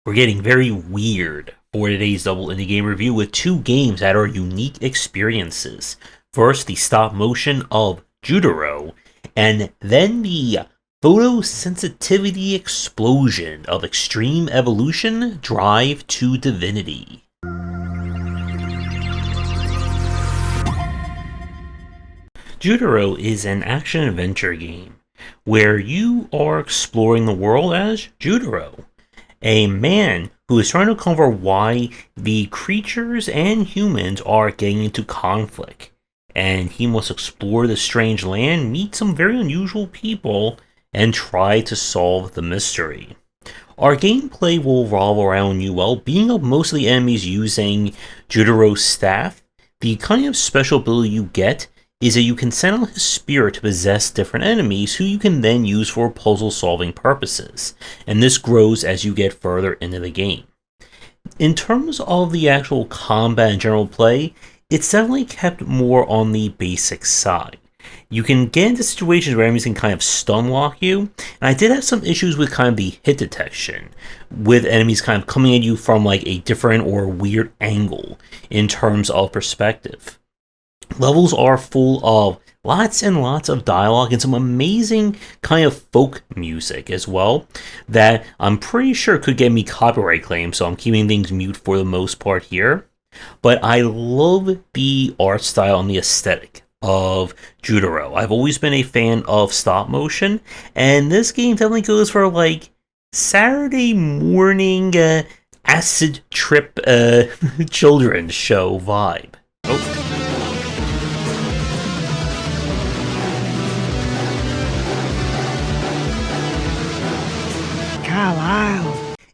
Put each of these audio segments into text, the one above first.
We're getting very weird for today's Double Indie Game review with two games that are unique experiences. First, the stop motion of Judero, and then the photosensitivity explosion of Extreme Evolution Drive to Divinity. Judero is an action-adventure game where you are exploring the world as Judero, a man who is trying to uncover why the creatures and humans are getting into conflict. And he must explore this strange land, meet some very unusual people, and try to solve the mystery. Our gameplay will revolve around you beating up most of the enemies using Judero's staff. The kind of special ability you get is that you can send out his spirit to possess different enemies who you can then use for puzzle solving purposes, and this grows as you get further into the game. In terms of the actual combat and general play, it's definitely kept more on the basic side. You can get into situations where enemies can kind of stun lock you, and I did have some issues with kind of the hit detection, with enemies kind of coming at you from like a different or weird angle in terms of perspective. Levels are full of lots and lots of dialogue and some amazing kind of folk music as well that I'm pretty sure could get me copyright claims, so I'm keeping things mute for the most part here. But I love the art style and the aesthetic of Judero. I've always been a fan of stop motion, and this game definitely goes for like Saturday morning acid trip children's show vibe. Oh.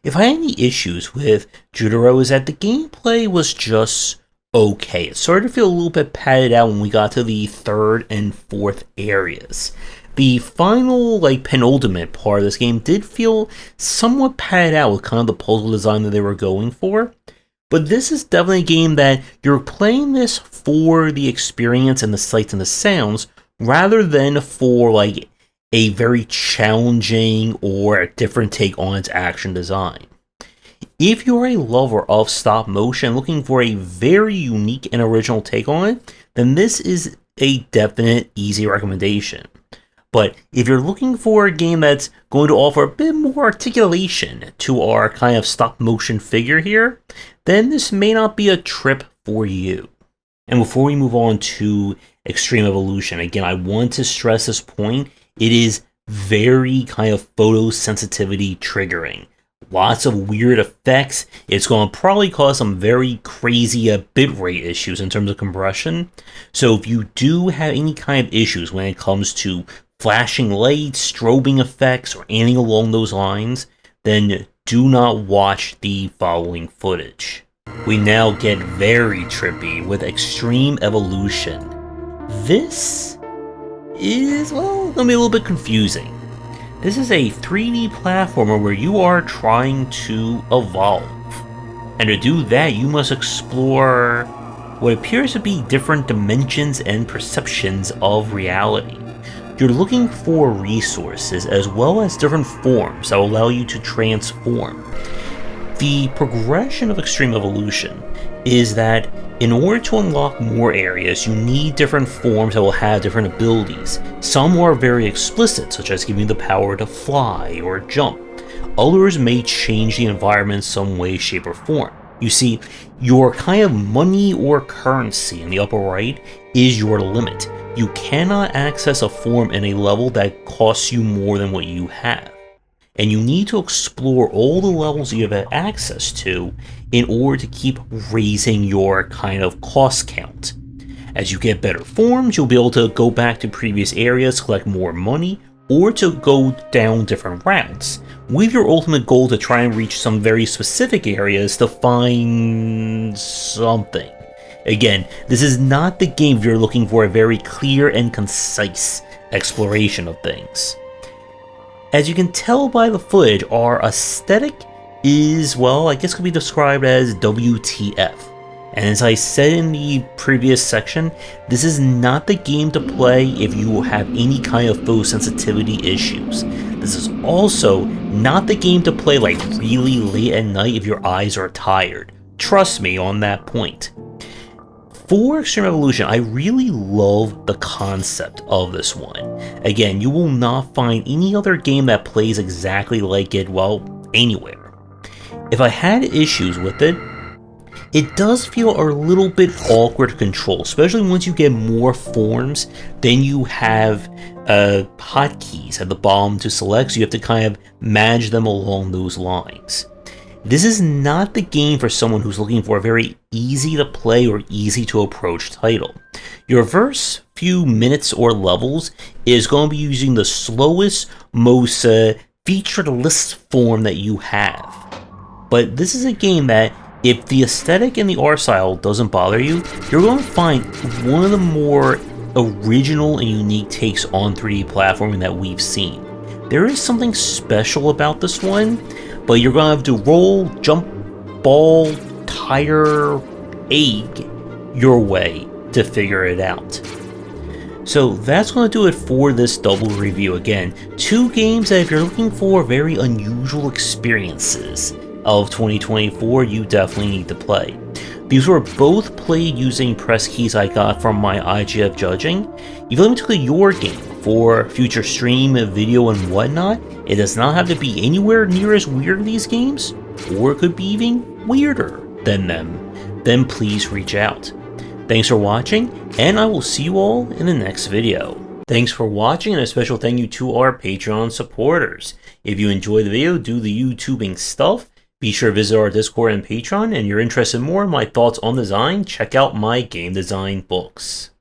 If I had any issues with Judero is that the gameplay was just okay. It started to feel a little bit padded out when we got to the third and fourth areas. The final, penultimate part of this game did feel somewhat padded out with kind of the puzzle design that they were going for. But this is definitely a game that you're playing this for the experience and the sights and the sounds, rather than for, a very challenging or a different take on its action design. If you're a lover of stop motion looking for a very unique and original take on it, then this is a definite easy recommendation. But if you're looking for a game that's going to offer a bit more articulation to our kind of stop motion figure here, then this may not be a trip for you. And before we move on to Extreme Evolution, again, I want to stress this point. It is very kind of photosensitivity triggering. Lots of weird effects. It's going to probably cause some very crazy bitrate issues in terms of compression. So if you do have any kind of issues when it comes to flashing lights, strobing effects, or anything along those lines, then do not watch the following footage. We now get very trippy with Extreme Evolution. This is, going to be a little bit confusing. This is a 3D platformer where you are trying to evolve. And to do that, you must explore what appears to be different dimensions and perceptions of reality. You're looking for resources as well as different forms that will allow you to transform. The progression of Extreme Evolution is that in order to unlock more areas, you need different forms that will have different abilities. Some are very explicit, such as giving the power to fly or jump. Others may change the environment in some way, shape, or form. You see, your kind of money or currency in the upper right is your limit. You cannot access a form in a level that costs you more than what you have. And you need to explore all the levels you have access to in order to keep raising your kind of cost count. As you get better forms, you'll be able to go back to previous areas, collect more money, or to go down different routes, with your ultimate goal to try and reach some very specific areas to find something. Again, this is not the game if you're looking for a very clear and concise exploration of things. As you can tell by the footage, our aesthetic is, I guess could be described as WTF. And as I said in the previous section, this is not the game to play if you have any kind of photosensitivity issues. This is also not the game to play like really late at night if your eyes are tired. Trust me on that point. For Extreme Evolution, I really love the concept of this one. Again, you will not find any other game that plays exactly like it, well, anywhere. If I had issues with it, it does feel a little bit awkward to control, especially once you get more forms, then you have hotkeys at the bottom to select, so you have to kind of manage them along those lines. This is not the game for someone who's looking for a very easy to play or easy to approach title. Your first few minutes or levels is going to be using the slowest, most featureless form that you have. But this is a game that, if the aesthetic and the art style doesn't bother you, you're going to find one of the more original and unique takes on 3D platforming that we've seen. There is something special about this one, but you're going to have to roll, jump, ball, tire, egg your way to figure it out. So that's going to do it for this double review. Again, 2 games that if you're looking for very unusual experiences of 2024, you definitely need to play. These were both played using press keys I got from my IGF judging. If you let me look at your game for future stream, video, and whatnot, it does not have to be anywhere near as weird as these games, or it could be even weirder than them, then please reach out. Thanks for watching, and I will see you all in the next video. Thanks for watching, and a special thank you to our Patreon supporters. If you enjoyed the video, do the YouTubing stuff, be sure to visit our Discord and Patreon, and if you're interested in more in my thoughts on design, check out my game design books.